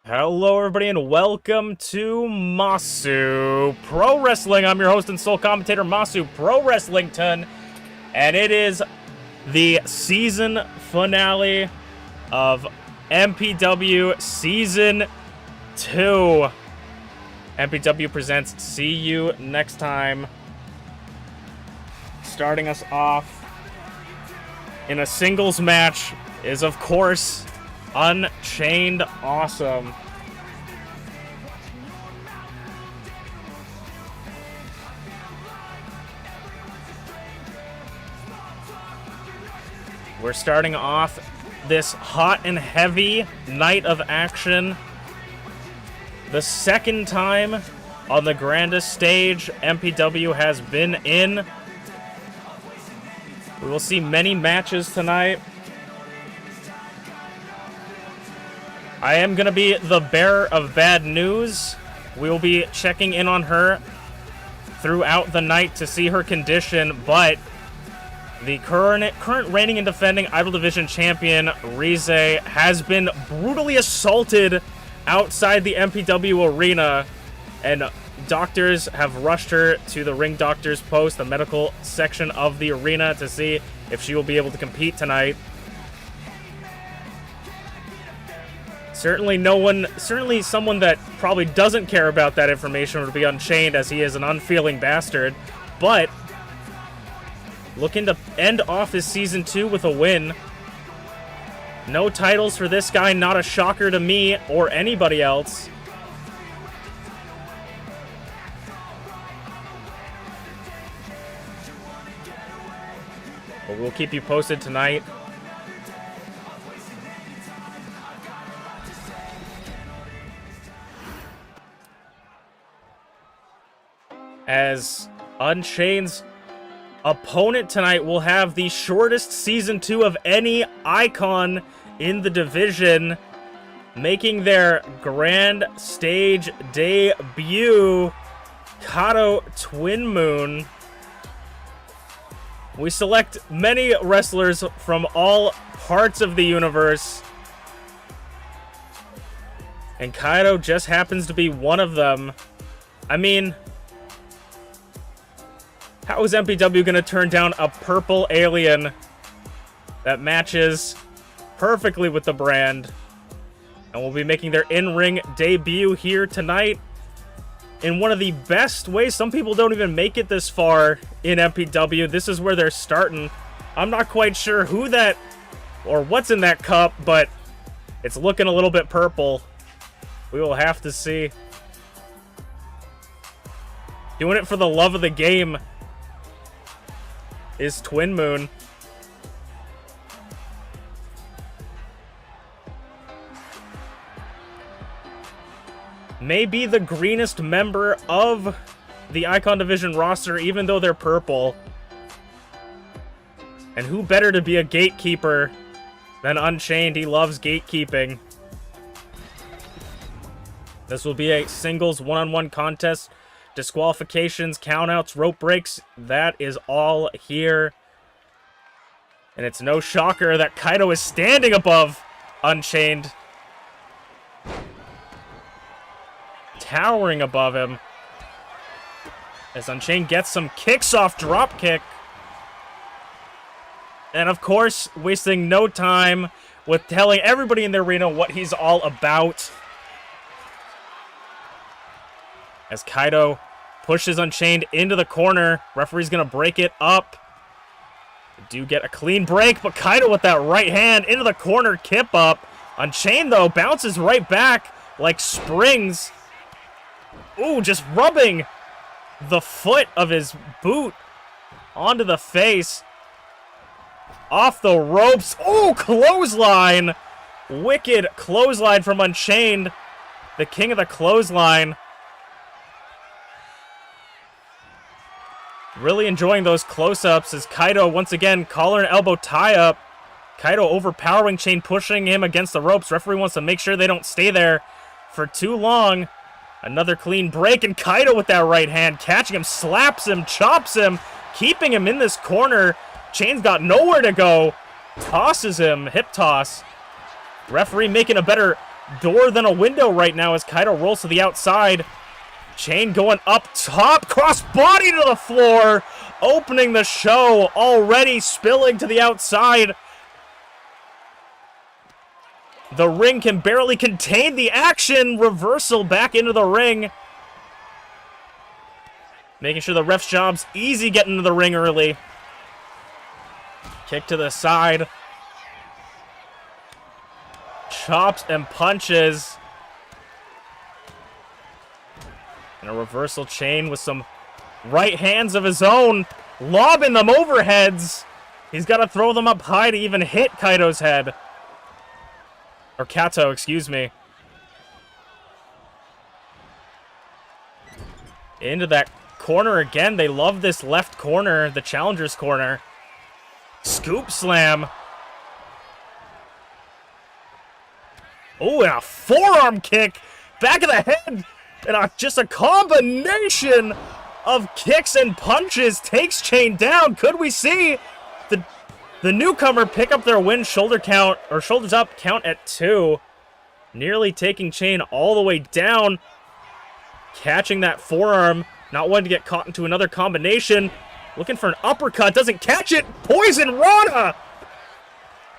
Hello everybody and welcome to Masu Pro Wrestling. I'm your host and sole commentator, Masu Pro Wrestlington, and it is the season finale of MPW Season 2. MPW presents See You Next Time. Starting us off in a singles match is, of course, UnchainedAwesome. We're starting off this hot and heavy night of action. The second time on the grandest stage MPW has been in. We will see many matches tonight. I am going to be the bearer of bad news. We will be checking in on her throughout the night to see her condition, but the current reigning and defending Idol Division champion, Rize, has been brutally assaulted outside the MPW arena, and doctors have rushed her to the ring doctor's post, the medical section of the arena, to see if she will be able to compete tonight. Certainly someone that probably doesn't care about that information would be Unchained, as he is an unfeeling bastard, but looking to end off his Season 2 with a win. No titles for this guy, not a shocker to me or anybody else. But we'll keep you posted tonight. As Unchained's opponent tonight will have the shortest Season 2 of any icon in the division, making their grand stage debut, Kato Twin Moon. We select many wrestlers from all parts of the universe, and Kaito just happens to be one of them. I mean, how is MPW going to turn down a purple alien that matches perfectly with the brand? And will be making their in-ring debut here tonight in one of the best ways. Some people don't even make it this far in MPW. This is where they're starting. I'm not quite sure who that or what's in that cup, but it's looking a little bit purple. We will have to see. Doing it for the love of the game is Twin Moon. Maybe the greenest member of the Icon Division roster, even though they're purple. And who better to be a gatekeeper than Unchained? He loves gatekeeping. This will be a singles one-on-one contest. Disqualifications, countouts, rope breaks, that is all here. And it's no shocker that Kaito is standing above Unchained. Towering above him. As Unchained gets some kicks off drop kick. And of course, wasting no time with telling everybody in the arena what he's all about. As Kaito pushes Unchained into the corner. Referee's going to break it up. They do get a clean break, but Kaito with that right hand into the corner, kip up. Unchained, though, bounces right back like springs. Ooh, just rubbing the foot of his boot onto the face. Off the ropes. Ooh, clothesline. Wicked clothesline from Unchained. The king of the clothesline. Really enjoying those close-ups as Kaito, once again, collar and elbow tie-up. Kaito overpowering Chain, pushing him against the ropes. Referee wants to make sure they don't stay there for too long. Another clean break, and Kaito with that right hand, catching him, slaps him, chops him, keeping him in this corner. Chain's got nowhere to go. Tosses him, hip toss. Referee making a better door than a window right now as Kaido rolls to the outside. Chain going up top, cross body to the floor, opening the show, already spilling to the outside. The ring can barely contain the action. Reversal back into the ring. Making sure the ref's job's easy getting into the ring early. Kick to the side. Chops and punches. And a reversal chain with some right hands of his own. Lobbing them overheads. He's got to throw them up high to even hit Kaido's head. Or Kato, excuse me. Into that corner again. They love this left corner, the challenger's corner. Scoop slam. Oh, and a forearm kick. Back of the head. And just a combination of kicks and punches takes Chain down. Could we see the newcomer pick up their win, shoulders up, count at 2. Nearly taking Chain all the way down. Catching that forearm. Not wanting to get caught into another combination. Looking for an uppercut. Doesn't catch it. Poison Rana!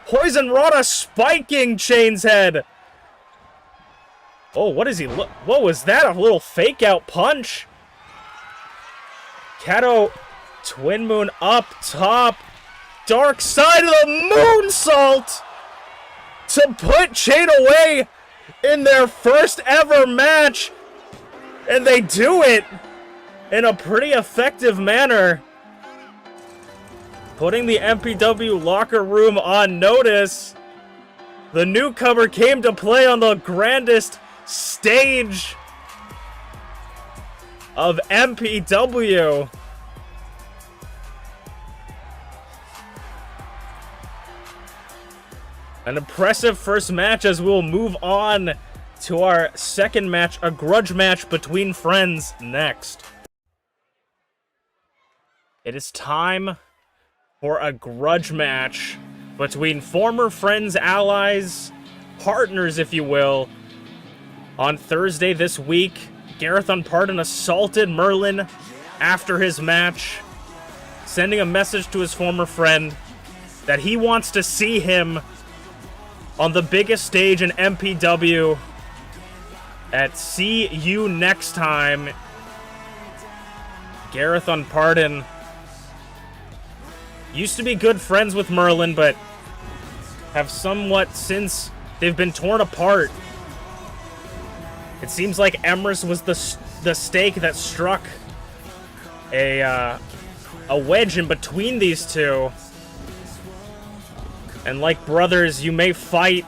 Poison Rana spiking Chain's head. Oh, what is he? What was that? A little fake out punch. Kato, Twin Moon up top. Dark side of the moonsault to put Chain away in their first ever match. And they do it in a pretty effective manner. Putting the MPW locker room on notice. The newcomer came to play on the grandest stage of MPW. An impressive first match as we'll move on to our second match, a grudge match between friends next. It is time for a grudge match between former friends, allies, partners, if you will. On Thursday this week, Garreth Unported assaulted Merlin after his match, sending a message to his former friend that he wants to see him on the biggest stage in MPW at See You Next Time. Garreth Unported used to be good friends with Merlin, but have somewhat since they've been torn apart. It seems like Emrys was the stake that struck a wedge in between these two. And like brothers, you may fight,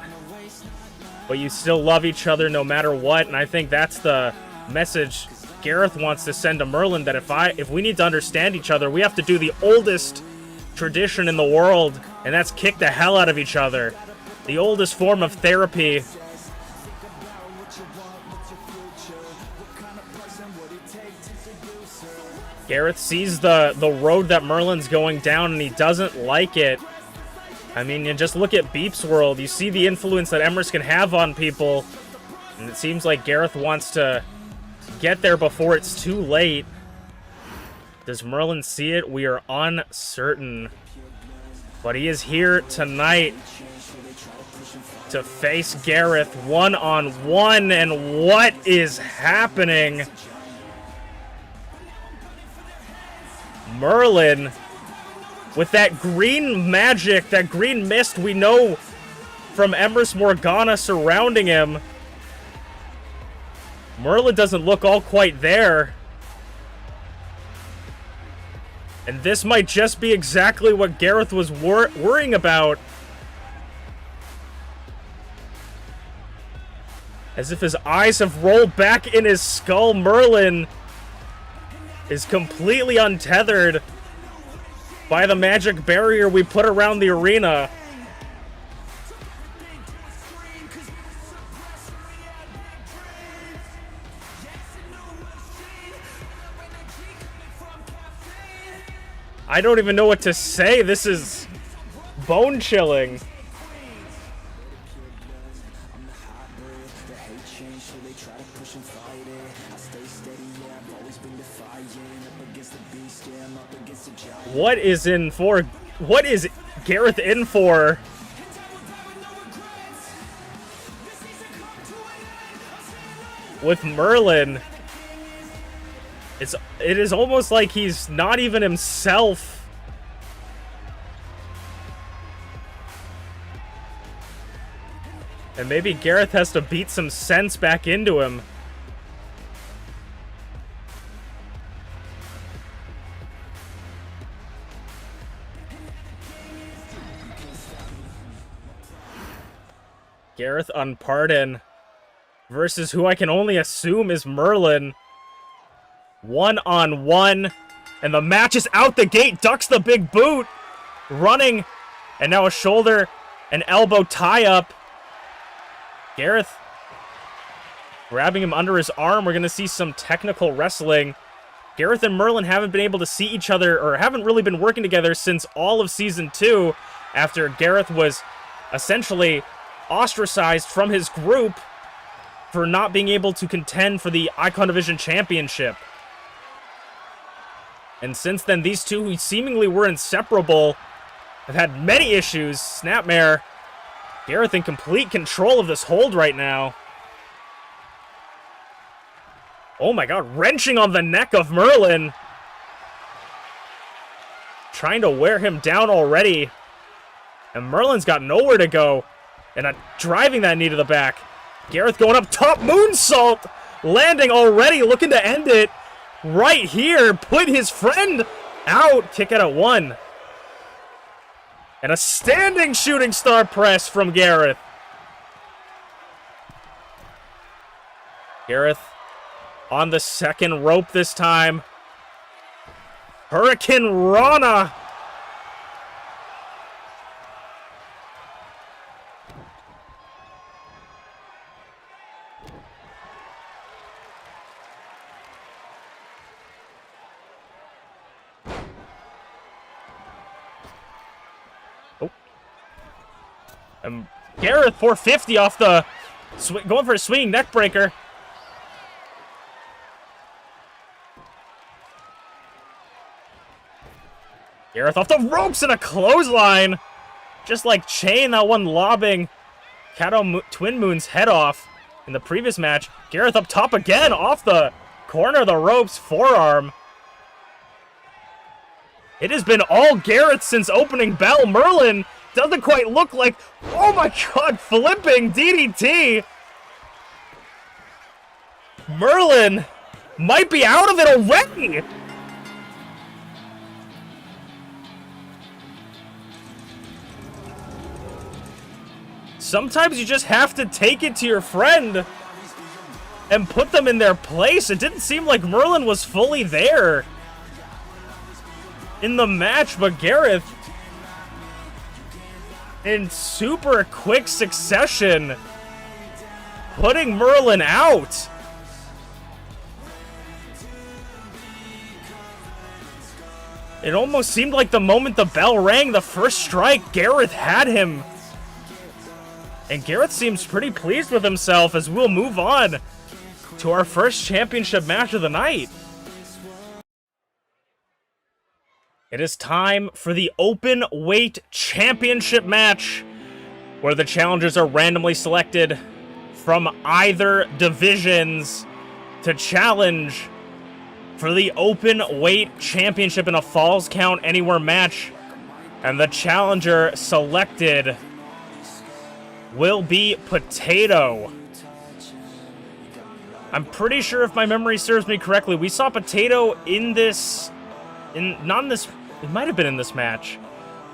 but you still love each other no matter what. And I think that's the message Garreth wants to send to Merlin, that if we need to understand each other, we have to do the oldest tradition in the world, and that's kick the hell out of each other. The oldest form of therapy. Garreth sees the road that Merlin's going down, and he doesn't like it. I mean, you just look at ShmeepsWorld. You see the influence that Emrys can have on people, and it seems like Garreth wants to get there before it's too late. Does Merlin see it? We are uncertain. But he is here tonight to face Garreth one-on-one, and what is happening? Merlin, with that green magic, that green mist we know from Emrys Morgana surrounding him. Merlin doesn't look all quite there. And this might just be exactly what Garreth was worrying about. As if his eyes have rolled back in his skull, Merlin is completely untethered by the magic barrier we put around the arena. I don't even know what to say. This is bone-chilling. What is in for? What is Garreth in for? With Merlin, it is almost like he's not even himself. And maybe Garreth has to beat some sense back into him. Garreth Unported versus who I can only assume is Merlin. 1-on-1. And the match is out the gate. Ducks the big boot. Running. And now a shoulder and elbow tie-up. Garreth grabbing him under his arm. We're going to see some technical wrestling. Garreth and Merlin haven't been able to see each other, or haven't really been working together since all of Season 2, after Garreth was essentially ostracized from his group for not being able to contend for the Icon Division Championship. And since then, these two, who seemingly were inseparable, have had many issues. Snapmare. Garreth in complete control of this hold right now. Oh my god, wrenching on the neck of Merlin. Trying to wear him down already. And Merlin's got nowhere to go. And driving that knee to the back. Garreth going up top, moonsault, landing already, looking to end it right here. Put his friend out. Kick out at 1. And a standing shooting star press from Garreth. Garreth on the second rope this time. Hurricane Rana. Garreth 450 off the... going for a swinging neck breaker. Garreth off the ropes and a clothesline. Just like Chain, that one lobbing Twin Moon's head off in the previous match. Garreth up top again off the corner of the ropes, forearm. It has been all Garreth since opening bell. Merlin doesn't quite look like... Oh my god, flipping DDT. Merlin might be out of it already. Sometimes you just have to take it to your friend and put them in their place. It didn't seem like Merlin was fully there in the match, but Garreth, in super quick succession, putting Merlin out. It almost seemed like the moment the bell rang, the first strike, Garreth had him. And Garreth seems pretty pleased with himself as we'll move on to our first championship match of the night. It is time for the open weight championship match, where the challengers are randomly selected from either divisions to challenge for the open weight championship in a Falls Count Anywhere match. And the challenger selected will be Potato. I'm pretty sure, if my memory serves me correctly, we saw Potato in this... not in this... It might have been in this match.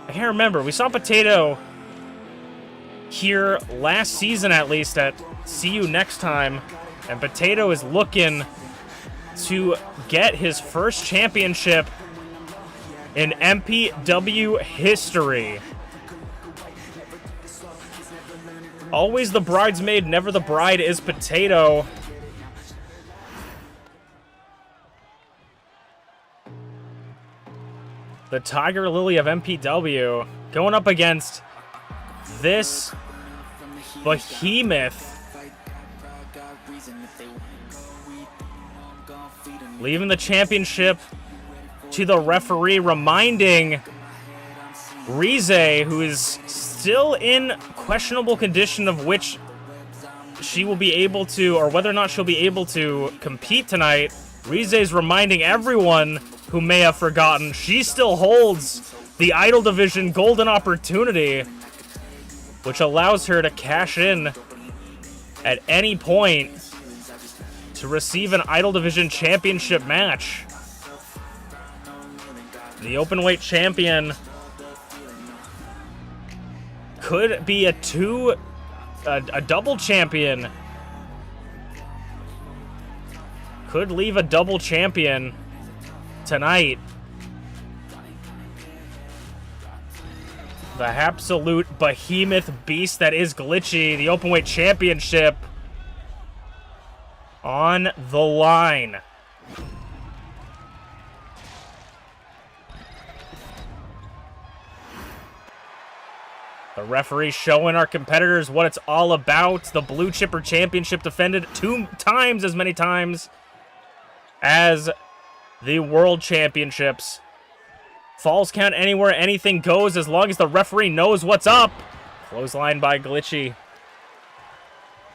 I can't remember. We saw Potato here last season, at least, at See You Next Time. And Potato is looking to get his first championship in MPW history. Always the bridesmaid, never the bride is Potato. The Tiger Lily of MPW going up against this behemoth Leaving the championship to the referee, reminding Rize, who is still in questionable condition of which she will be able to, or whether or not she'll be able to compete tonight. Rize is reminding everyone who may have forgotten she still holds the Idol Division Golden Opportunity, which allows her to cash in at any point to receive an Idol Division Championship match. The openweight champion could be a double champion. Could leave a double champion tonight. The absolute behemoth beast that is Glitchy, the openweight championship on the line. The referee showing our competitors what it's all about. The Blue Chipper Championship defended 2 times as many times as the World Championships. Falls count anywhere, anything goes as long as the referee knows what's up. Clothesline by Glitchy.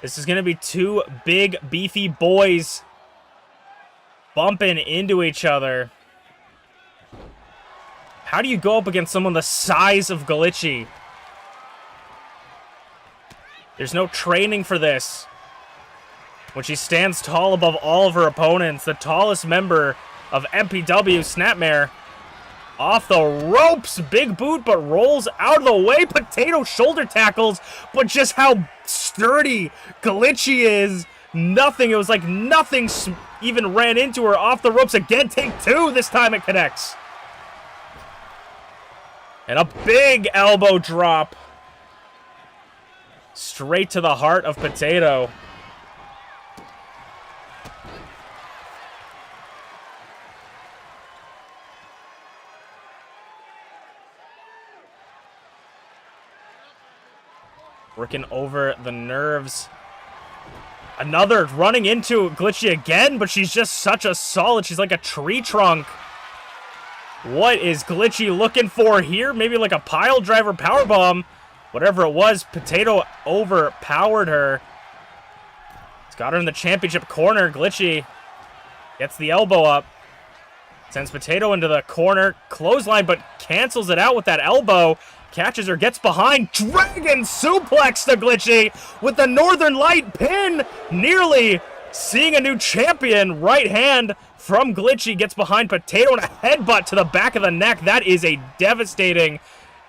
This is going to be 2 big, beefy boys bumping into each other. How do you go up against someone the size of Glitchy? There's no training for this. When she stands tall above all of her opponents, the tallest member of MPW, Snapmare, off the ropes, big boot, but rolls out of the way. Potato shoulder tackles, but just how sturdy Glitchy is. Nothing, it was like nothing even ran into her. Off the ropes again, take 2, this time it connects. And a big elbow drop. Straight to the heart of Potato. Working over the nerves. Another running into Glitchy again, but she's just such a solid. She's like a tree trunk. What is Glitchy looking for here? Maybe like a pile driver powerbomb. Whatever it was, Potato overpowered her. It's got her in the championship corner. Glitchy gets the elbow up. Sends Potato into the corner. Clothesline, but cancels it out with that elbow. Catches her, gets behind. Dragon suplex to Glitchy with the Northern Light pin. Nearly seeing a new champion. Right hand from Glitchy gets behind Potato and a headbutt to the back of the neck. That is a devastating,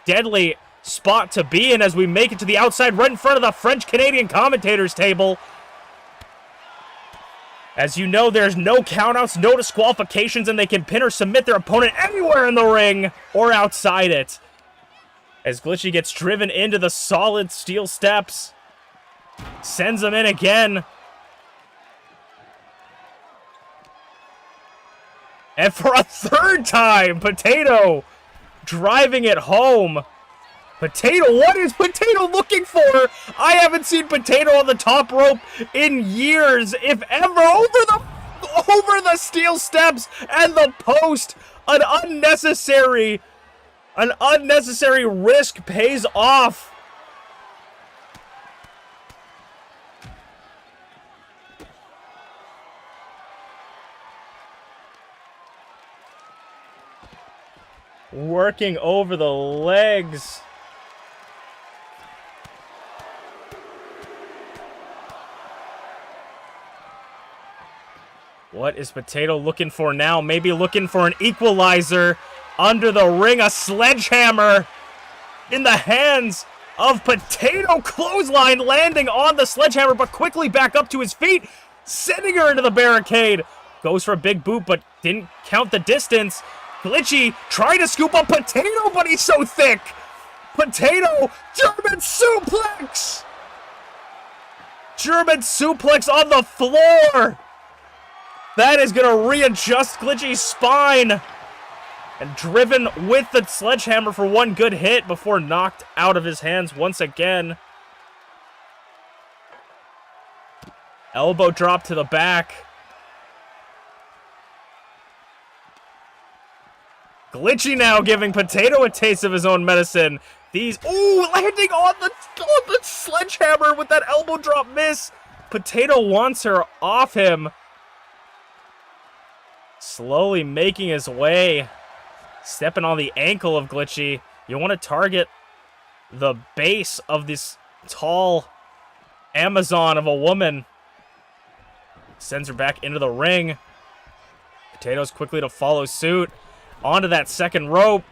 deadly spot to be in as we make it to the outside right in front of the French-Canadian commentators table. As you know, there's no countouts, no disqualifications, and they can pin or submit their opponent anywhere in the ring or outside it. As Glitchy gets driven into the solid steel steps. Sends him in again. And for a 3rd time, Potato driving it home. Potato, what is Potato looking for? I haven't seen Potato on the top rope in years, if ever. Over the steel steps and the post. An unnecessary risk pays off. Working over the legs. What is Potato looking for now? Maybe looking for an equalizer under the ring. A sledgehammer in the hands of Potato. Clothesline landing on the sledgehammer, but quickly back up to his feet, sending her into the barricade. Goes for a big boot, but didn't count the distance. Glitchy trying to scoop up Potato, but he's so thick. Potato, German suplex! German suplex on the floor! That is going to readjust Glitchy's spine. And driven with the sledgehammer for one good hit before knocked out of his hands once again. Elbow drop to the back. Glitchy now giving Potato a taste of his own medicine. These, ooh, landing on the sledgehammer with that elbow drop miss. Potato wants her off him. Slowly making his way. Stepping on the ankle of Glitchy. You want to target the base of this tall Amazon of a woman. Sends her back into the ring. Potatoes quickly to follow suit. Onto that second rope.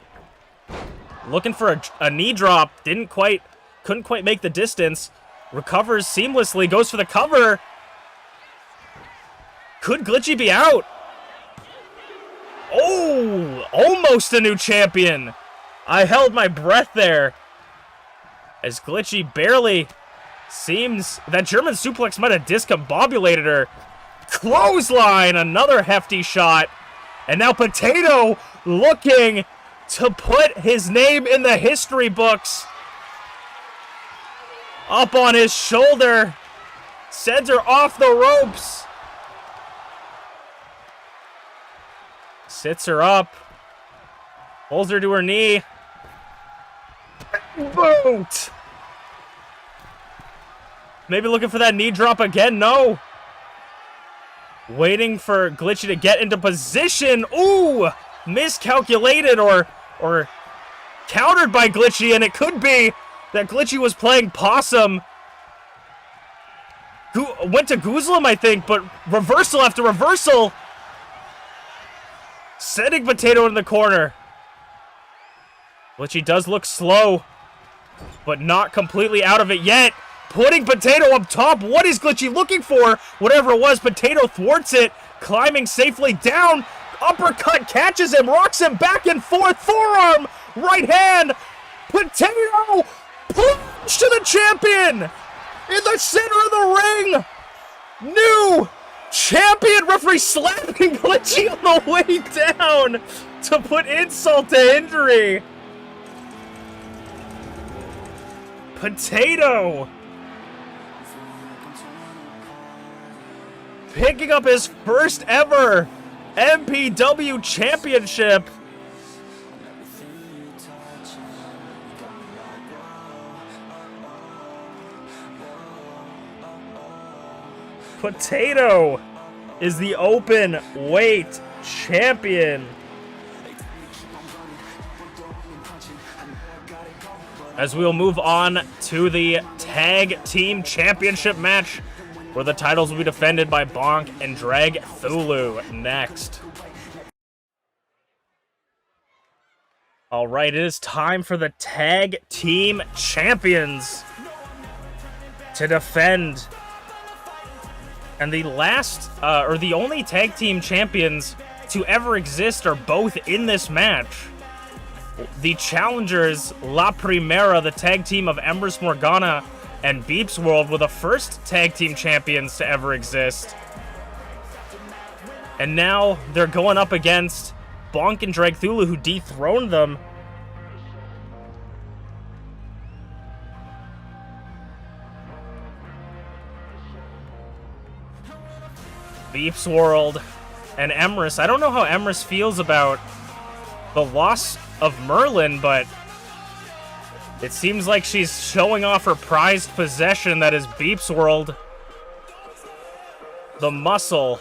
Looking for a knee drop. Couldn't quite make the distance. Recovers seamlessly. Goes for the cover. Could Glitchy be out? Oh, almost a new champion. I held my breath there. As Glitchy barely seems that German suplex might have discombobulated her. Clothesline, another hefty shot. And now Potato looking to put his name in the history books. Up on his shoulder. Sends her off the ropes. Sits her up. Pulls her to her knee. Boot! Maybe looking for that knee drop again. No. Waiting for Glitchy to get into position. Ooh! Miscalculated or countered by Glitchy, and it could be that Glitchy was playing possum. Went to Goozle him, I think, but reversal after reversal. Sending Potato in the corner. Glitchy does look slow, but not completely out of it yet. Putting Potato up top. What is Glitchy looking for? Whatever it was, Potato thwarts it. Climbing safely down. Uppercut catches him. Rocks him back and forth. Forearm. Right hand. Potato. Plunge to the champion. In the center of the ring. New champion. Referee slapping Glitchy on the way down to put insult to injury. Potato picking up his first ever MPW championship. Potato is the open weight champion. As we'll move on to the tag team championship match, where the titles will be defended by Bonk and Dragthulu next. All right, it is time for the tag team champions to defend. And the last, or the only tag team champions to ever exist are both in this match. The challengers, La Primera, the tag team of Empress Morgana and MintyClovers, were the first tag team champions to ever exist. And now they're going up against Bonk and Dragthulu, who dethroned them. MintyClovers and Empress. I don't know how Empress feels about the loss of Merlin, but it seems like she's showing off her prized possession, that is MintyClovers. The muscle.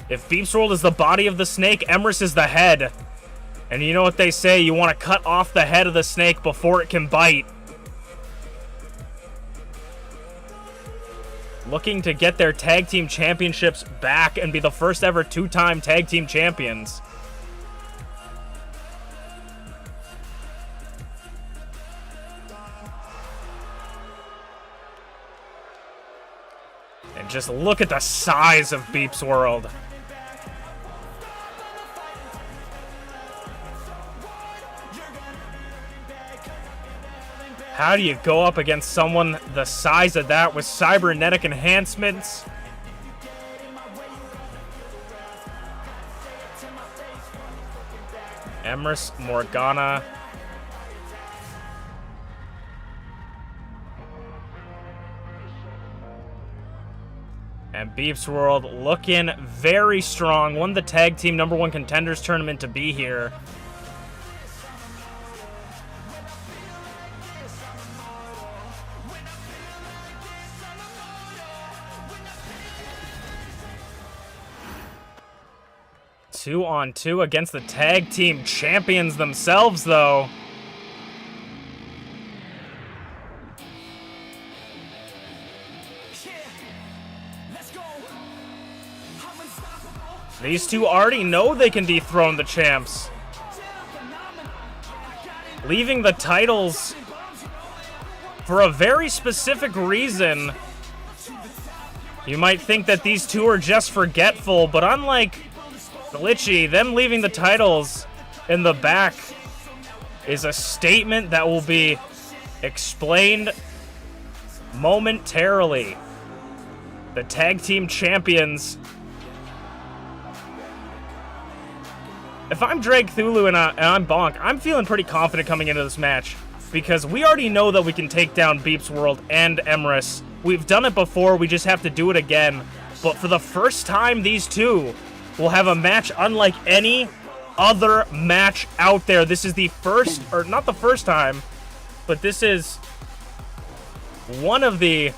If MintyClovers is the body of the snake, Empress is the head. And you know what they say, you want to cut off the head of the snake before it can bite. Looking to get their tag team championships back and be the first ever two-time tag team champions. And just look at the size of MintyClovers. How do you go up against someone the size of that with cybernetic enhancements? Empress Morgana. And ShmeepsWorld looking very strong. Won the tag team #1 contenders tournament to be here. Two on two against the tag team champions themselves, though. These two already know they can dethrone the champs. Leaving the titles for a very specific reason. You might think that these two are just forgetful, but unlike Glitchy, them leaving the titles in the back is a statement that will be explained momentarily. The tag team champions. If I'm Dragthulu and I'm Bonk, I'm feeling pretty confident coming into this match because we already know that we can take down ShmeepsWorld and Emrys. We've done it before, we just have to do it again. But for the first time, these two will have a match unlike any other match out there. This is the first, or not the first time, but this is one of the,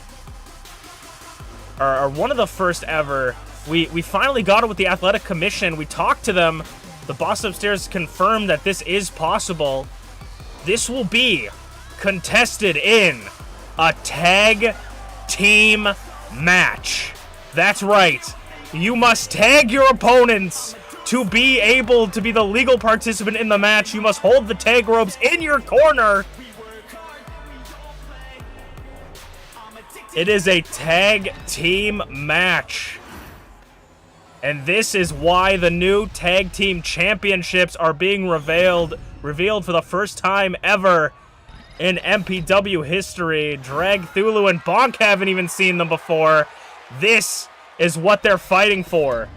or one of the first ever. We finally got it with the Athletic Commission. We talked to them. The boss upstairs confirmed that this is possible. This will be contested in a tag team match. That's right. You must tag your opponents to be able to be the legal participant in the match. You must hold the tag ropes in your corner. It is a tag team match. And this is why the new tag team championships are being revealed for the first time ever in MPW history. Dragthulu and Bonk haven't even seen them before. This is what they're fighting for.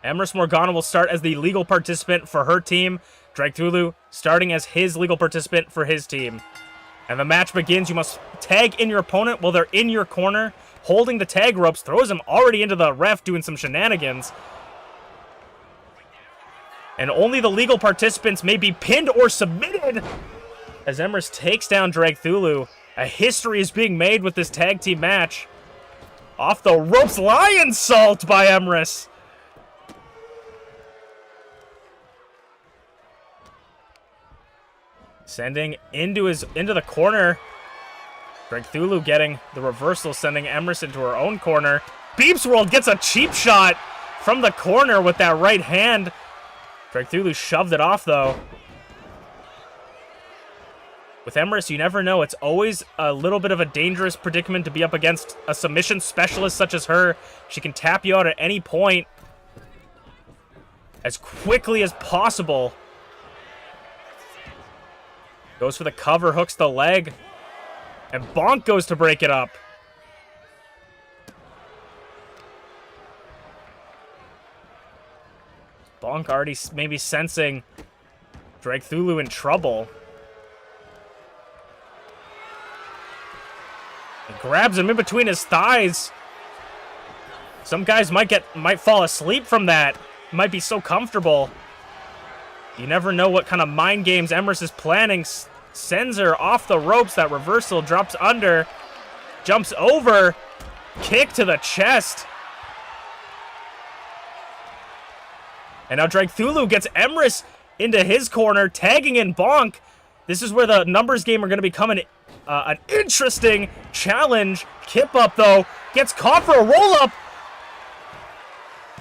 Emrys Morgana will start as the legal participant for her team. Dragthulu starting as his legal participant for his team. And the match begins. You must tag in your opponent while they're in your corner, holding the tag ropes, throws him already into the ref doing some shenanigans. And only the legal participants may be pinned or submitted as Emrys takes down Dragthulu. A history is being made with this tag team match. Off the ropes, lion salt by Emrys. Sending into the corner. Dragthulu getting the reversal, sending Emrys into her own corner. ShmeepsWorld gets a cheap shot from the corner with that right hand. Dragthulu shoved it off, though. With Emrys, you never know. It's always a little bit of a dangerous predicament to be up against a submission specialist such as her. She can tap you out at any point as quickly as possible. Goes for the cover, hooks the leg. And Bonk goes to break it up. Bonk already maybe sensing Dragthulu in trouble. He grabs him in between his thighs. Some guys might fall asleep from that. Might be so comfortable. You never know what kind of mind games Emrys is planning. Sends her off the ropes. That reversal drops under. Jumps over. Kick to the chest. And now Dragthulu gets Emrys into his corner, tagging in Bonk. This is where the numbers game are going to become an interesting challenge. Kip up, though. Gets caught for a roll-up.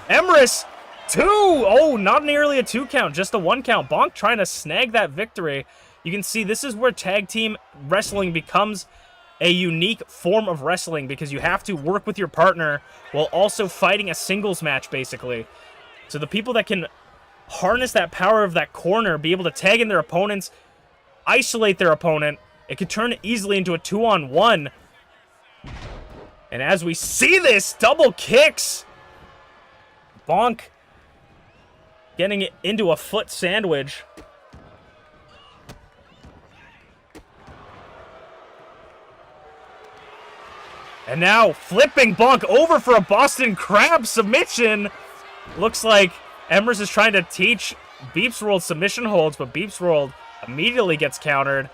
Emrys, 2. Oh, not nearly a 2 count, just a 1 count. Bonk trying to snag that victory. You can see this is where tag team wrestling becomes a unique form of wrestling because you have to work with your partner while also fighting a singles match, basically. So the people that can harness that power of that corner, be able to tag in their opponents, isolate their opponent, it could turn easily into a 2-on-1. And as we see this, double kicks. Bonk getting it into a foot sandwich. And now flipping Bonk over for a Boston Crab submission. Looks like Emrys is trying to teach MintyClovers submission holds, but MintyClovers immediately gets countered.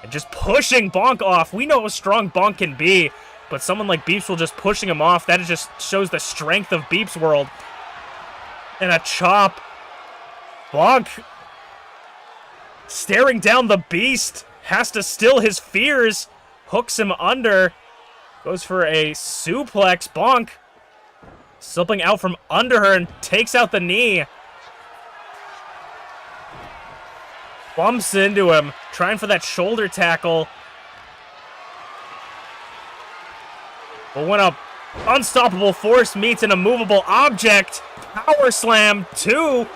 And just pushing Bonk off. We know how strong Bonk can be, but someone like MintyClovers just pushing him off, that just shows the strength of MintyClovers. And a chop. Bonk staring down the beast. Has to still his fears. Hooks him under. Goes for a suplex. Bonk slipping out from under her and takes out the knee. Bumps into him, trying for that shoulder tackle. But when a unstoppable force meets an immovable object, power slam 2.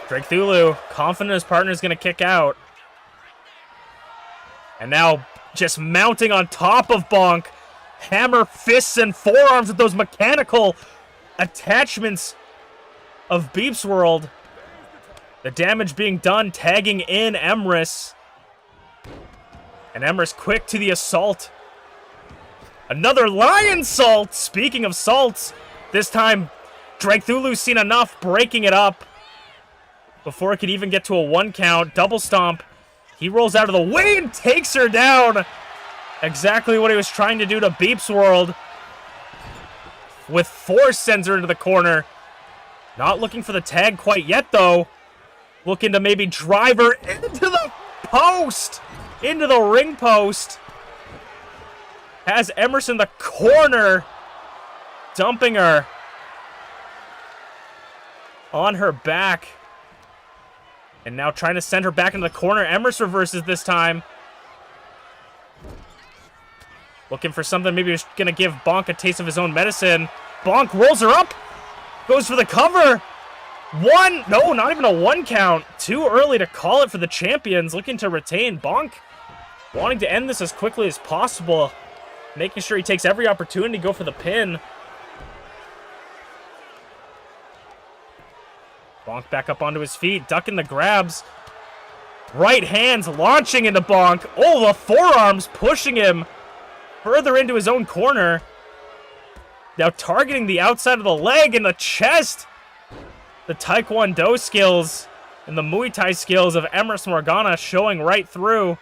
Dragthulu, confident his partner is going to kick out. And now just mounting on top of Bonk. Hammer fists and forearms with those mechanical attachments of MintyClovers. The damage being done, tagging in Emrys. And Emrys quick to the assault. Another lion salt! Speaking of salts, this time Dragthulu's seen enough, breaking it up. Before it could even get to a 1 count, double stomp. He rolls out of the way and takes her down. Exactly what he was trying to do to MintyClovers. With force sends her into the corner. Not looking for the tag quite yet, though. Looking to maybe drive her into the post. Into the ring post. Has Emrys in the corner. Dumping her. On her back. And now trying to send her back into the corner. Emrys reverses this time. Looking for something. Maybe he's going to give Bonk a taste of his own medicine. Bonk rolls her up. Goes for the cover. 1. No, not even a 1 count. Too early to call it for the champions. Looking to retain. Bonk wanting to end this as quickly as possible. Making sure he takes every opportunity to go for the pin. Bonk back up onto his feet. Ducking the grabs. Right hands launching into Bonk. Oh, the forearms pushing him further into his own corner. Now targeting the outside of the leg and the chest. The Taekwondo skills and the Muay Thai skills of Emrys Morgana showing right through.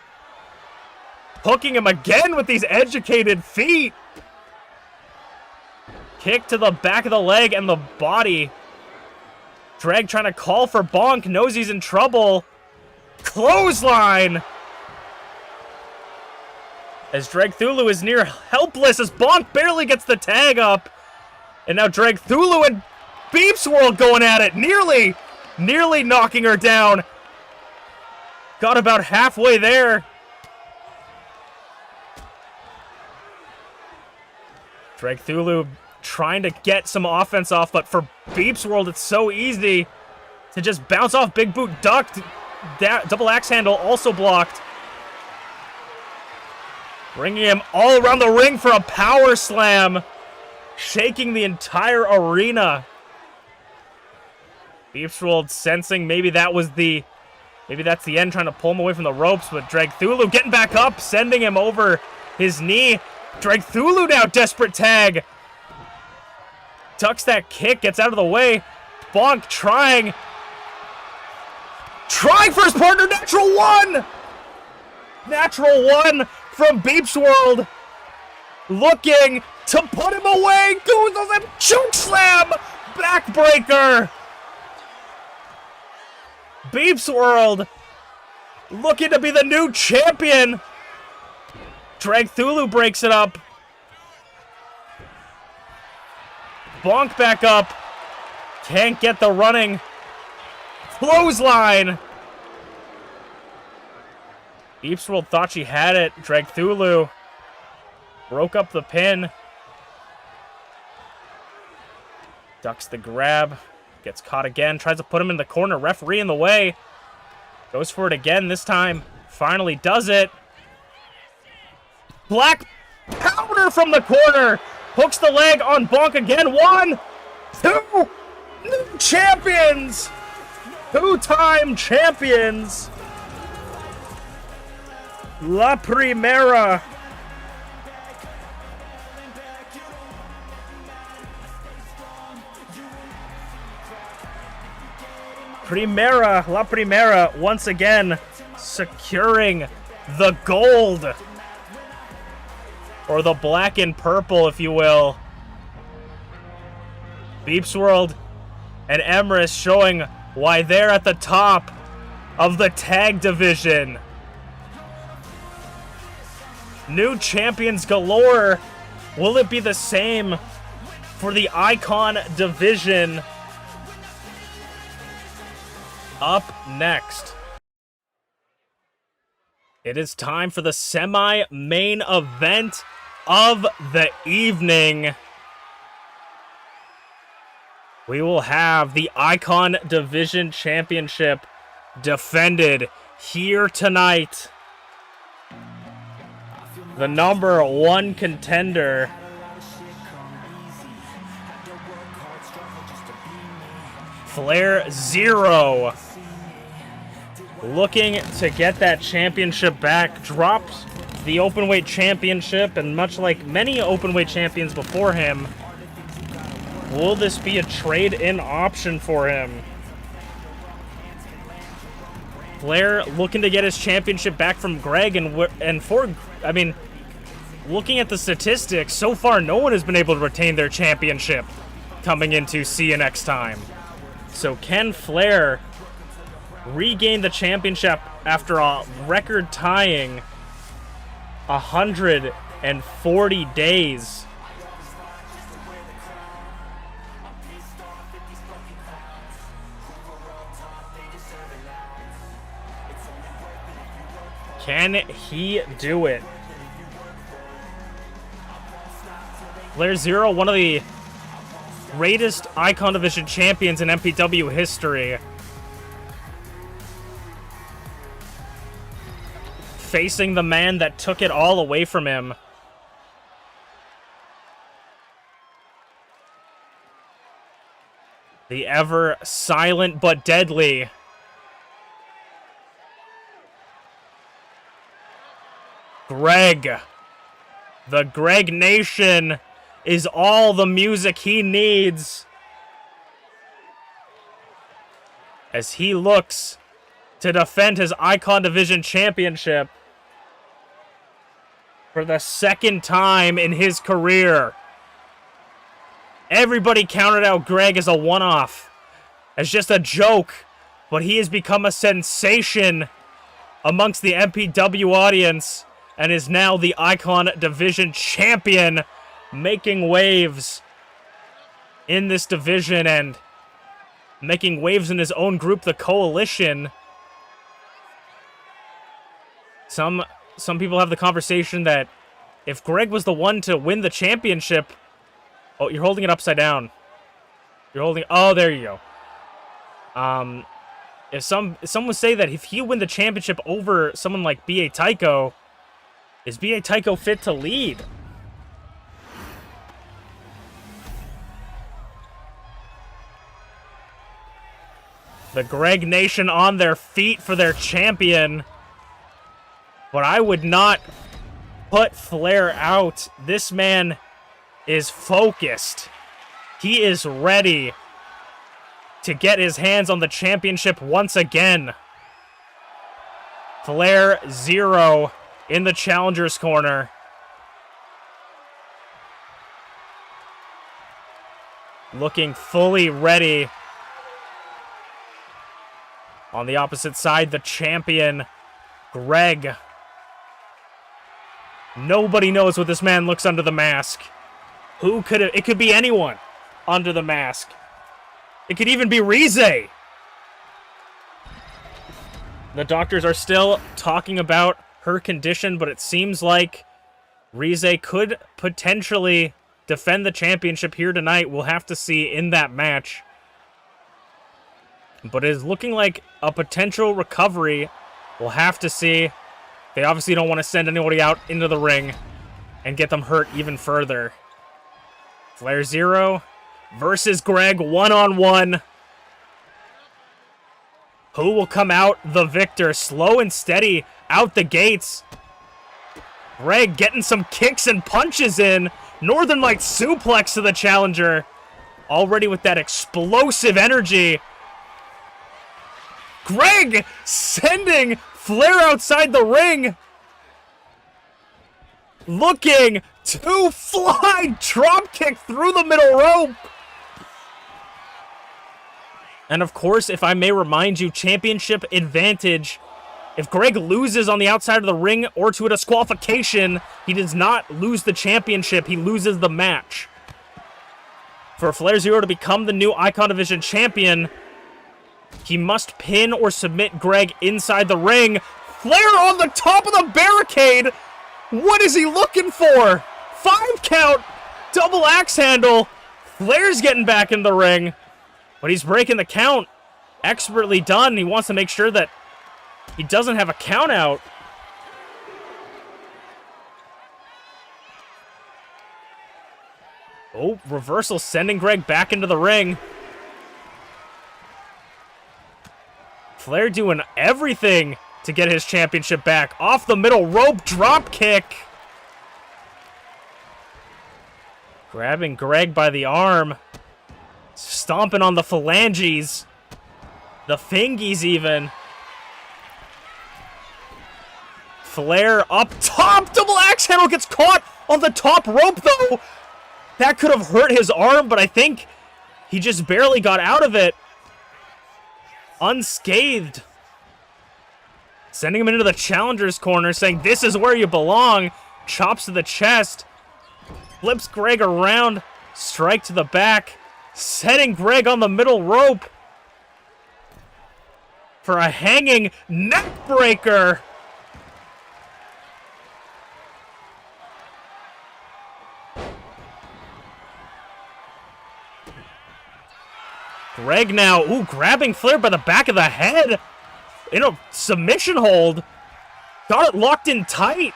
Hooking him again with these educated feet. Kick to the back of the leg and the body. Drag trying to call for Bonk. Knows he's in trouble. Clothesline. As Dragthulu is near helpless as Bonk barely gets the tag up. And now Dragthulu and MintyClovers going at it. Nearly knocking her down. Got about halfway there. Dragthulu trying to get some offense off, but for MintyClovers it's so easy to just bounce off big boot ducked. Double axe handle also blocked. Bringing him all around the ring for a power slam. Shaking the entire arena. MintyClovers sensing maybe that's the end, trying to pull him away from the ropes, but Dragthulu getting back up, sending him over his knee. Dragthulu now desperate tag. Tucks that kick, gets out of the way. Bonk trying for his partner. Natural one from MintyClovers. Looking to put him away. Goes on him. Choke slam. Backbreaker. MintyClovers looking to be the new champion. Dragthulu breaks it up. Bonk back up. Can't get the running. Clothesline. MintyClovers thought she had it. Dragthulu broke up the pin. Ducks the grab. Gets caught again. Tries to put him in the corner. Referee in the way. Goes for it again this time. Finally does it. Black powder from the corner. Hooks the leg on Bonk again. 1, 2. New champions. 2-time champions. La Primera. La Primera, once again, securing the gold. Or the black and purple, if you will. ShmeepsWorld and Emrys showing why they're at the top of the tag division. New champions galore. Will it be the same for the Icon division? Up next, it is time for the semi-main event of the evening. We will have the Icon Division Championship defended here tonight. The #1 contender, FlairZero, looking to get that championship back. Dropped the openweight championship, and much like many openweight champions before him, will this be a trade-in option for him? Flair looking to get his championship back from Greg, looking at the statistics, so far no one has been able to retain their championship coming into CNX time. So can Flair regain the championship after a record-tying 140 days? Can he do it? FlairZero, one of the greatest Icon Division champions in MPW history, facing the man that took it all away from him. The ever silent but deadly Greg. The Greg Nation is all the music he needs as he looks to defend his Icon Division Championship for the second time in his career. Everybody counted out Greg as a one-off, as just a joke, but he has become a sensation amongst the MPW audience and is now the Icon Division champion, making waves in this division and making waves in his own group, the Coalition. Some people have the conversation that if Greg was the one to win the championship... Oh, you're holding it upside down. You're holding... Oh, there you go. If some would say that if he win the championship over someone like B.A. Tycho, is B.A. Tycho fit to lead? The Greg Nation on their feet for their champion. But I would not put Flair out. This man is focused. He is ready to get his hands on the championship once again. FlairZero in the challenger's corner. Looking fully ready. On the opposite side, the champion, Greg. Nobody knows what this man looks under the mask. Who could it? It could be anyone under the mask. It could even be Rize. The doctors are still talking about her condition, but it seems like Rize could potentially defend the championship here tonight. We'll have to see in that match. But it is looking like a potential recovery. We'll have to see. They obviously don't want to send anybody out into the ring and get them hurt even further. FlairZero versus Greg one-on-one. Who will come out the victor? Slow and steady out the gates. Greg getting some kicks and punches in. Northern Light suplex to the challenger. Already with that explosive energy. Greg sending Flair outside the ring. Looking to fly drop kick through the middle rope. And of course, if I may remind you, championship advantage. If Greg loses on the outside of the ring or to a disqualification, he does not lose the championship. He loses the match. For FlairZero to become the new Icon Division champion, he must pin or submit Greg inside the ring. Flair on the top of the barricade. What is he looking for? 5 count, double axe handle. Flair's getting back in the ring, but he's breaking the count. Expertly done. He wants to make sure that he doesn't have a count out. Oh, reversal sending Greg back into the ring. Flair doing everything to get his championship back. Off the middle rope, drop kick. Grabbing Greg by the arm. Stomping on the phalanges. The fingies even. Flair up top. Double axe handle gets caught on the top rope though. That could have hurt his arm, but I think he just barely got out of it. Unscathed. Sending him into the challenger's corner, saying, this is where you belong. Chops to the chest. Flips Greg around. Strike to the back. Setting Greg on the middle rope. For a hanging neck breaker. Greg now, ooh, grabbing Flair by the back of the head. In a submission hold. Got it locked in tight.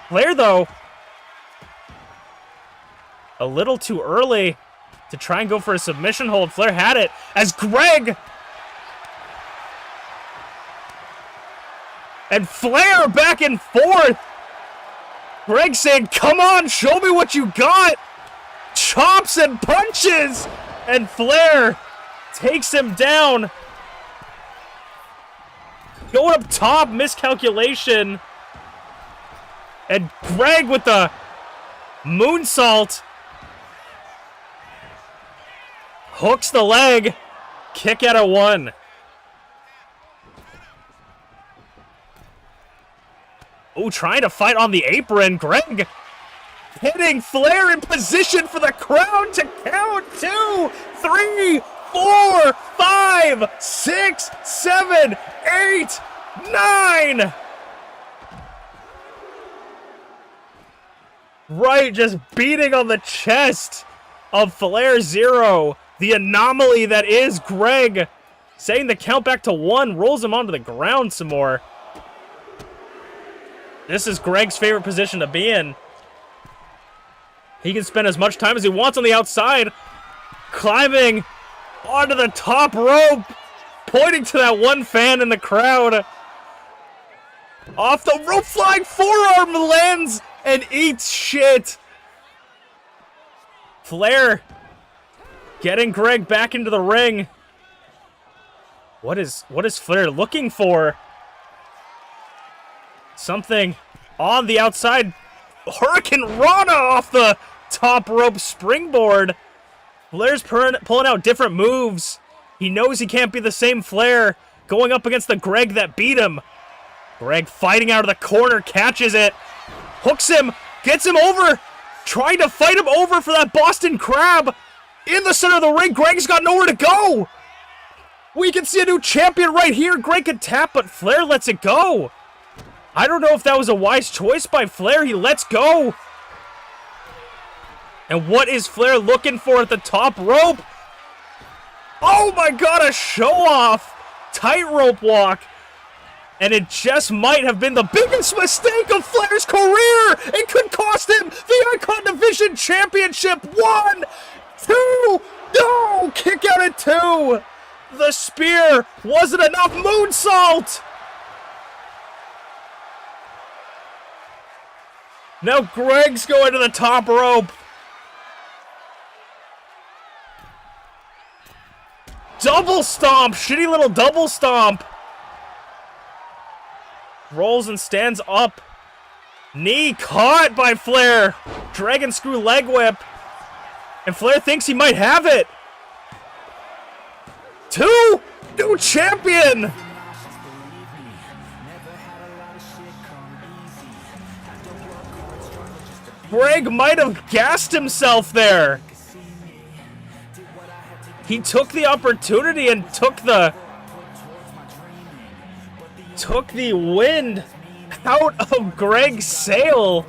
Flair, though, a little too early to try and go for a submission hold. Flair had it as Greg and Flair back and forth. Greg saying, come on, show me what you got. Chops and punches. And Flair takes him down. Going up top, miscalculation. And Greg with the moonsault. Hooks the leg. Kick out of 1. Oh, trying to fight on the apron. Greg hitting Flair in position for the crowd to count. 2, 3, 4, 5, 6, 7, 8, 9. Right, just beating on the chest of FlairZero. The anomaly that is Greg. Setting the count back to 1. Rolls him onto the ground some more. This is Greg's favorite position to be in. He can spend as much time as he wants on the outside. Climbing onto the top rope. Pointing to that one fan in the crowd. Off the rope, flying forearm lands and eats shit. Flair getting Greg back into the ring. What is Flair looking for? Something on the outside. Hurricane Rana off the top rope springboard. Flair's pulling out different moves. He knows he can't be the same Flair going up against the Greg that beat him. Greg fighting out of the corner, catches it. Hooks him, gets him over. Trying to fight him over for that Boston Crab. In the center of the ring, Greg's got nowhere to go. We can see a new champion right here. Greg could tap, but Flair lets it go. I don't know if that was a wise choice by Flair. He lets go. And what is Flair looking for at the top rope? Oh my god, a show-off. Tightrope walk. And it just might have been the biggest mistake of Flair's career. It could cost him the Icon Division Championship. 1, 2, no! Kick out at 2. The spear wasn't enough. Moonsault. Now Greg's going to the top rope. Double stomp! Shitty little double stomp! Rolls and stands up. Knee caught by Flair. Dragon screw leg whip. And Flair thinks he might have it. 2! New champion! Greg might have gassed himself there. He took the opportunity and took the wind out of Greg's sail.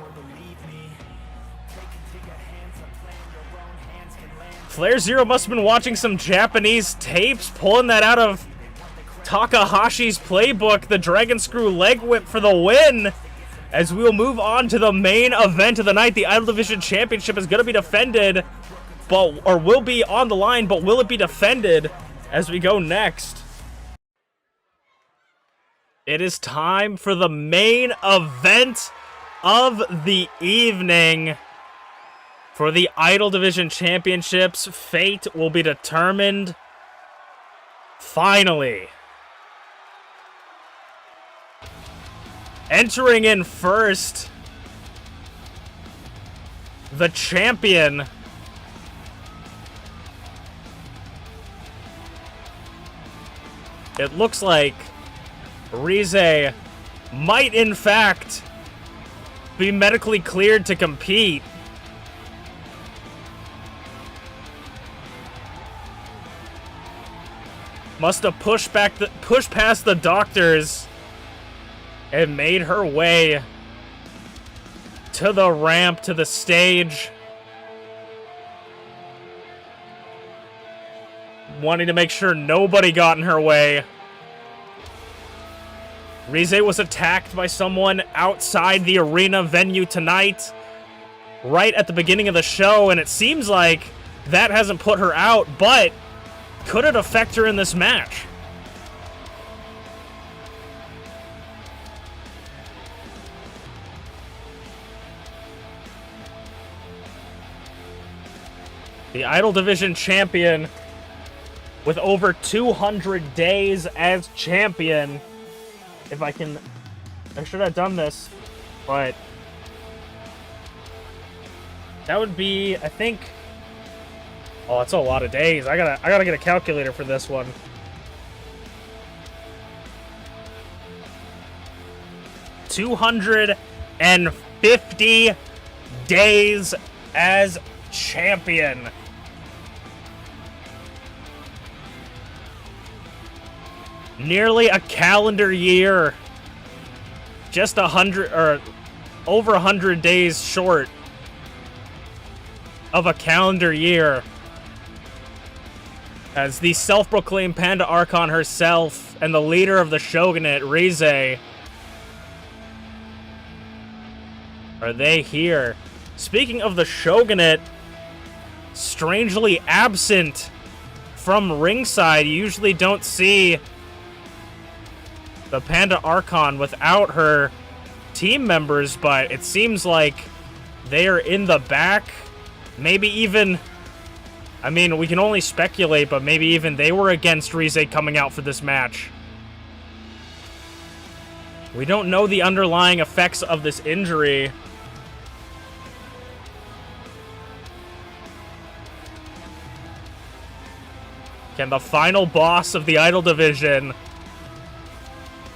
FlairZero must have been watching some Japanese tapes, pulling that out of Takahashi's playbook. The Dragon Screw leg whip for the win. As we will move on to the main event of the night, the Idol Division Championship is going to be defended, or will be on the line, but will it be defended as we go next? It is time for the main event of the evening. For the Idol Division Championships, fate will be determined finally. Entering in first, the champion. It looks like Rize might, in fact, be medically cleared to compete. Must have pushed past the doctors and made her way to the ramp, to the stage. Wanting to make sure nobody got in her way. Rize was attacked by someone outside the arena venue tonight, right at the beginning of the show, and it seems like that hasn't put her out, but could it affect her in this match? The Idol Division champion with over 200 days as champion. If I can... I should have done this, but... that would be, I think... oh, that's a lot of days. I gotta get a calculator for this one. $250 days as champion. Nearly a calendar year. Just 100 or over 100 days short of a calendar year. As the self-proclaimed Panda Archon herself and the leader of the Shogunate, Rize, are they here? Speaking of the Shogunate, strangely absent from ringside. You usually don't see the Panda Archon without her team members, but it seems like they are in the back. Maybe even... I mean, we can only speculate, but maybe even they were against Rize coming out for this match. We don't know the underlying effects of this injury. Can the final boss of the Idol Division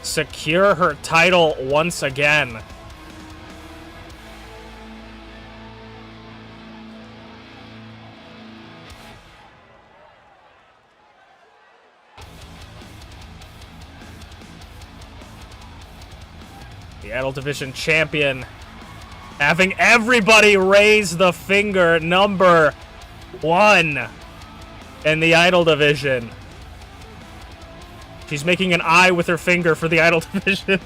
secure her title once again? The Idol Division champion having everybody raise the finger, number 1 in the Idol Division. She's making an eye with her finger for the Idol Division.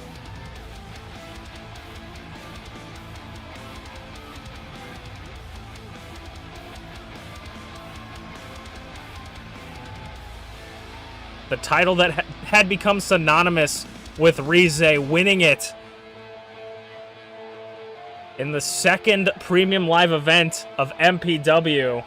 The title that had become synonymous with Rize winning it in the second premium live event of MPW.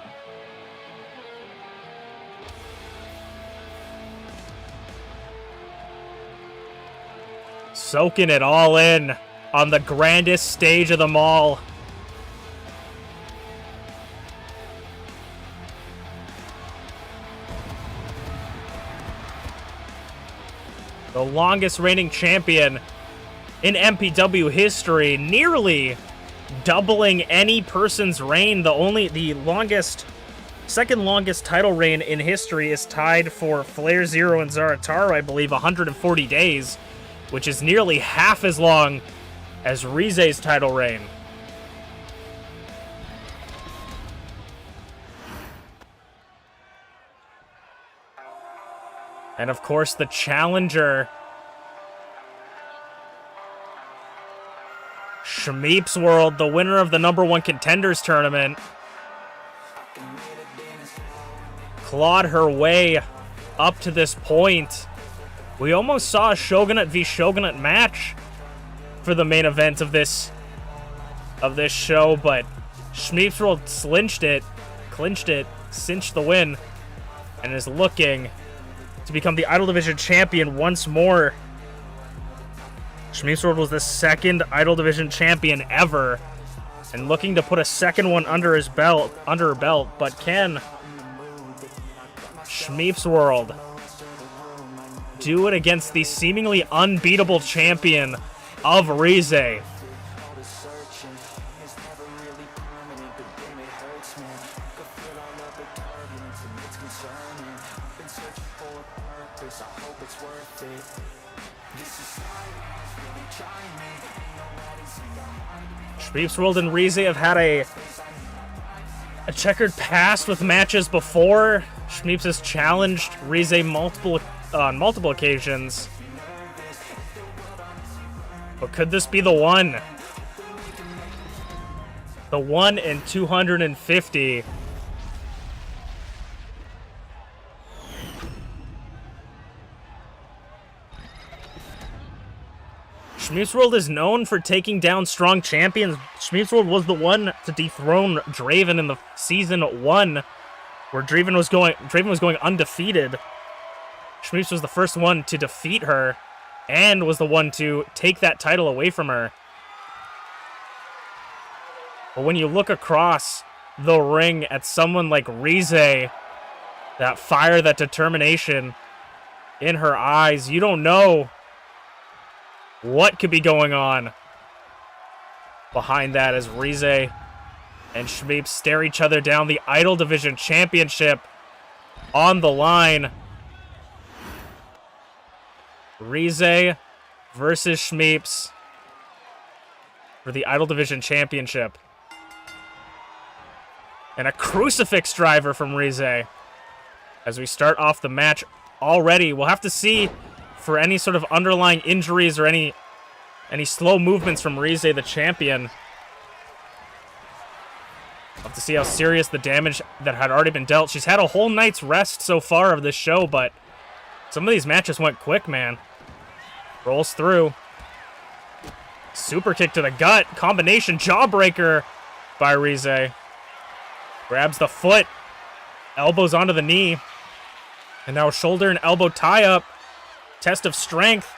Soaking it all in on the grandest stage of them all. The longest reigning champion in MPW history, nearly doubling any person's reign. The second longest title reign in history is tied for FlairZero and Zarataro, I believe, 140 days, which is nearly half as long as Rize's title reign. And of course, the challenger, ShmeepsWorld, the winner of the #1 contenders tournament, clawed her way up to this point. We almost saw a Shogunate v Shogunate match for the main event of this show, but ShmeepsWorld clinched it, cinched the win, and is looking to become the Idol Division champion once more. ShmeepsWorld was the second Idol Division champion ever, and looking to put a second one under her belt, but can ShmeepsWorld do it against the seemingly unbeatable champion of Rize? ShmeepsWorld and Rize have had a checkered past with matches before. Shmeeps has challenged Rize on multiple occasions. But could this be the one? The 1 in 250. ShmeepsWorld is known for taking down strong champions. ShmeepsWorld was the one to dethrone Draven in the season 1, where Draven was going undefeated. Shmeeps was the first one to defeat her, and was the one to take that title away from her. But when you look across the ring at someone like Rize, that fire, that determination in her eyes, you don't know what could be going on behind that as Rize and Shmeeps stare each other down. The Idol Division Championship on the line. Rize versus Shmeeps for the Idol Division Championship. And a crucifix driver from Rize as we start off the match already. We'll have to see for any sort of underlying injuries or any slow movements from Rize, the champion. We'll have to see how serious the damage that had already been dealt. She's had a whole night's rest so far of this show, but some of these matches went quick, man. Rolls through. Super kick to the gut. Combination jawbreaker by Rize. Grabs the foot. Elbows onto the knee. And now shoulder and elbow tie up. Test of strength.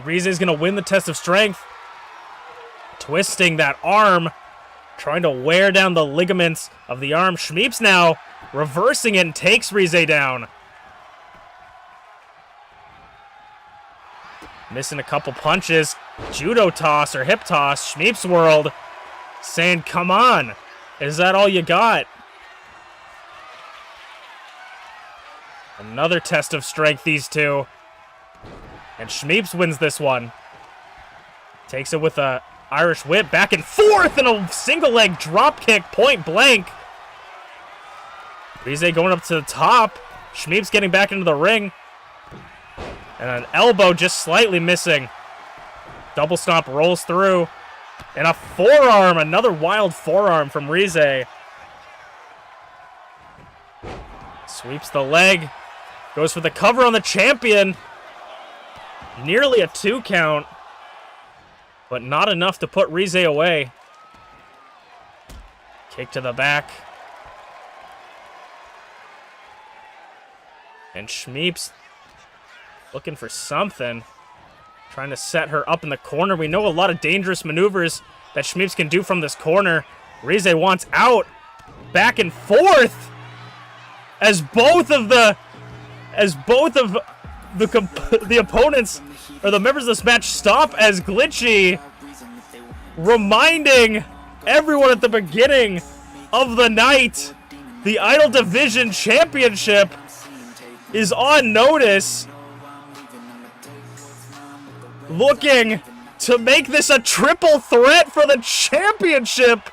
Rize is going to win the test of strength. Twisting that arm. Trying to wear down the ligaments of the arm. Shmeeps now reversing it and takes Rize down. Missing a couple punches. Judo toss or hip toss. ShmeepsWorld saying, come on. Is that all you got? Another test of strength, these two. And Shmeeps wins this one. Takes it with a Irish whip. Back and forth and a single leg drop kick, point blank. Rize going up to the top. Shmeeps getting back into the ring. And an elbow just slightly missing. Double stomp rolls through. And a forearm, another wild forearm from Rize. Sweeps the leg. Goes for the cover on the champion. Nearly a 2 count. But not enough to put Rize away. Kick to the back. And Shmeeps looking for something. Trying to set her up in the corner. We know a lot of dangerous maneuvers that Shmeeps can do from this corner. Rize wants out. Back and forth. As both of the opponents or the members of this match stop as Glitchy, reminding everyone at the beginning of the night, the Idol Division Championship is on notice, looking to make this a triple threat for the championship.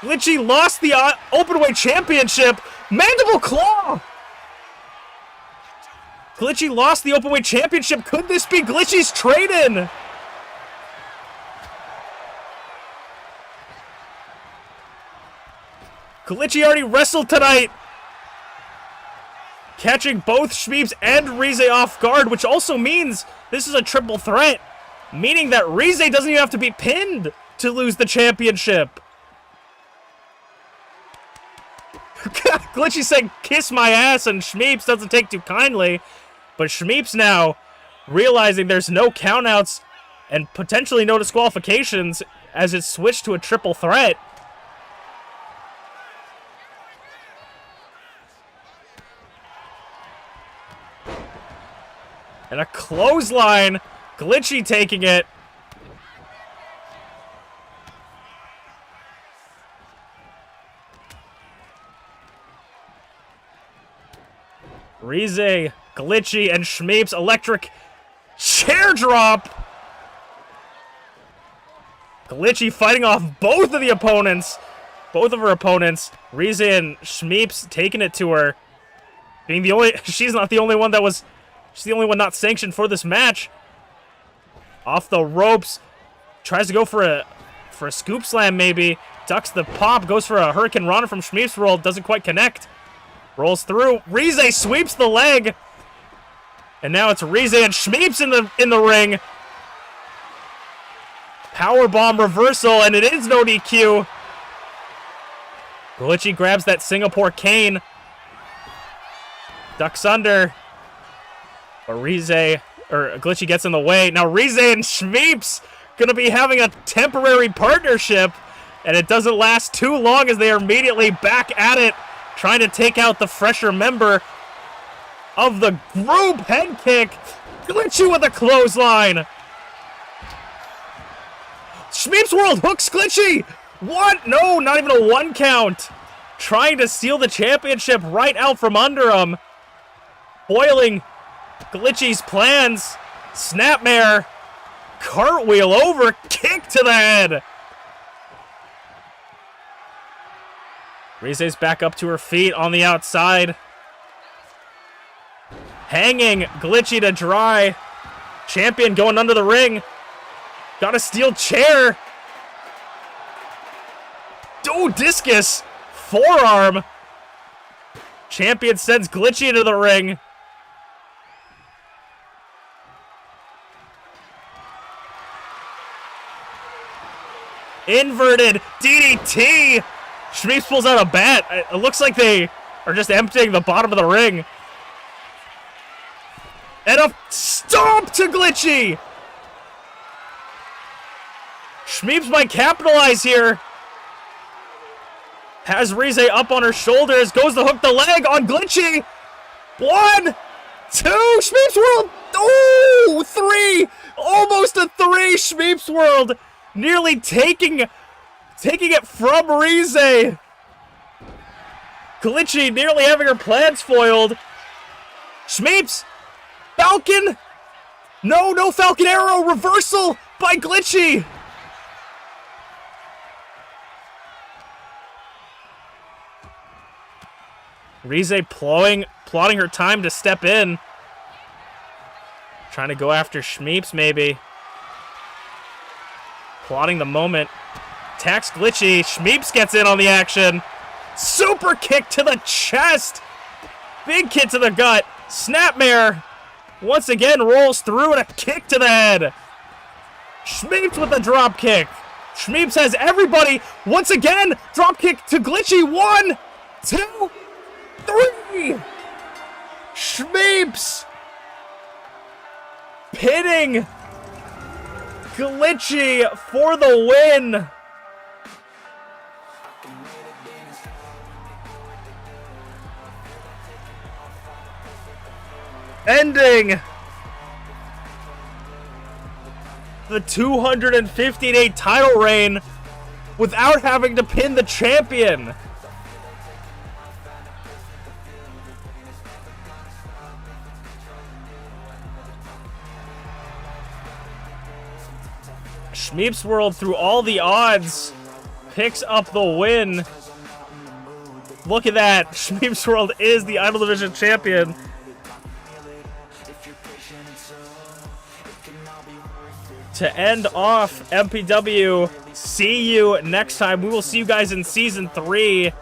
Glitchy lost the Openweight Championship. Mandible Claw! Glitchy lost the Openweight Championship. Could this be Glitchy's trade-in? Glitchy already wrestled tonight, catching both Shmeeps and Rize off guard, which also means this is a triple threat, meaning that Rize doesn't even have to be pinned to lose the championship. Glitchy said, "Kiss my ass," and Shmeeps doesn't take too kindly. But Shmeeps now realizing there's no countouts and potentially no disqualifications as it's switched to a triple threat. And a clothesline. Glitchy taking it. Rize, Glitchy, and Shmeeps electric chair drop. Glitchy fighting off both of the opponents. Both of her opponents. Rize and Shmeeps taking it to her. Being the only... She's not the only one that was... She's the only one not sanctioned for this match. Off the ropes. Tries to go for a scoop slam maybe. Ducks the pop. Goes for a Hurricane Rana from ShmeepsWorld. Doesn't quite connect. Rolls through. Rize sweeps the leg. And now it's Rize and Shmeeps in the ring. Powerbomb reversal, and it is no DQ. Glitchy grabs that Singapore cane. Ducks under. But Glitchy gets in the way. Now Rize and Shmeeps gonna be having a temporary partnership, and it doesn't last too long as they are immediately back at it, trying to take out the fresher member of the group. Head kick. Glitchy with a clothesline. ShmeepsWorld hooks Glitchy. What? No, not even a 1 count. Trying to steal the championship right out from under him. Foiling Glitchy's plans. Snapmare. Cartwheel over. Kick to the head. Rize's back up to her feet on the outside. Hanging Glitchy to dry. Champion going under the ring. Got a steel chair. Oh, discus. Forearm. Champion sends Glitchy into the ring. Inverted DDT. Shmeeps pulls out a bat. It looks like they are just emptying the bottom of the ring. And a stomp to Glitchy. Shmeeps might capitalize here. Has Rize up on her shoulders. Goes to hook the leg on Glitchy. 1, 2. ShmeepsWorld. Oh, 3. Almost a 3. ShmeepsWorld nearly taking it from Rize. Glitchy nearly having her plans foiled. Shmeeps. Falcon. No Falcon Arrow. Reversal by Glitchy. Rize plotting her time to step in. Trying to go after Shmeeps, maybe. Plotting the moment. Attacks Glitchy. Shmeeps gets in on the action. Super kick to the chest. Big kick to the gut. Snapmare. Once again rolls through and a kick to the head. Shmeeps with the drop kick. Shmeeps has everybody. Once again, drop kick to Glitchy. 1, 2, 3. Shmeeps pinning Glitchy for the win. Ending the 250-day title reign without having to pin the champion. ShmeepsWorld, through all the odds, picks up the win. Look at that. ShmeepsWorld is the Idol Division champion. To end off MPW, see you next time. We will see you guys in Season 3.